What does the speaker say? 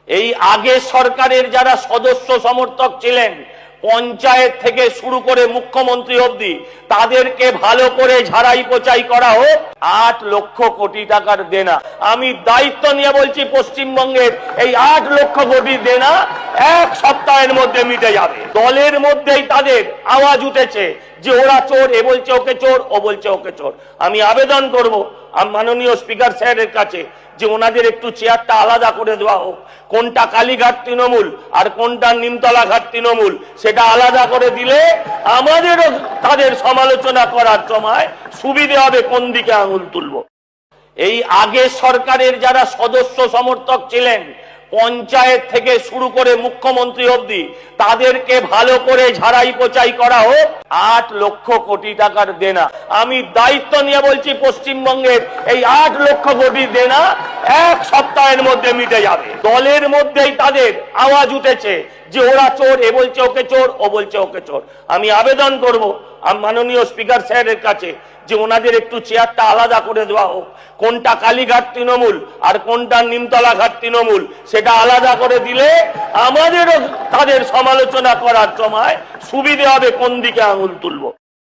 এই আগে সরকারের যারা সদস্য সমর্থক ছিলেন পঞ্চায়েত থেকে শুরু করে মুখ্যমন্ত্রী অবধি তাদেরকে ভালো করে ঝাড়াই পোছাই করা হোক। 8 লক্ষ কোটি টাকার দেনা, আমি দায়িত্ব নিয়ে বলছি পশ্চিমবঙ্গের এই 8 লক্ষ কোটি দেনা 1 সপ্তাহের মধ্যে মিটে যাবে। দলের মধ্যেই তাদের আওয়াজ উঠেছে যে ওরা চোর, এ বলছে ওকে চোর, ও বলছে ওকে চোর। আমি আবেদন করব মাননীয় স্পিকার স্যারের কাছে যে ওনাদের একটু চেয়ারটা আলাদা করে দেওয়া হোক, কোনটা কালীঘাট তৃণমূল আর কোনটা নিমতলা ঘাট তৃণমূল সেটা আলাদা করে দিলে আমাদেরও তাদের সমালোচনা করার সময় সুবিধে হবে কোন দিকে আঙুল তুলব। এই আগে সরকারের যারা সদস্য সমর্থক ছিলেন পঞ্চায়েত থেকে শুরু করে মুখ্যমন্ত্রী অবধি তাদেরকে ভালো করে ঝাড়াই পোছাই করা হোক। 8 লক্ষ কোটি টাকার দেনা, আমি দায়িত্ব নিয়ে বলছি পশ্চিমবঙ্গের এই 8 লক্ষ কোটি দেনা 1 সপ্তাহের মধ্যে মিটে যাবে। দলের মধ্যেই তাদের আওয়াজ উঠেছে যে ওরা চোর, এ বলছে ওকে চোর, ও বলছে ওকে চোর। আমি আবেদন করব মাননীয় স্পিকার স্যারের কাছে যে ওনাদের একটু চেয়ারটা আলাদা করে দেওয়া হোক, কোনটা কালীঘাট তৃণমূল আর কোনটা নিমতলা ঘাট তৃণমূল সেটা আলাদা করে দিলে আমাদেরও তাদের সমালোচনা করার সময় সুবিধে হবে কোন দিকে আঙুল তুলব।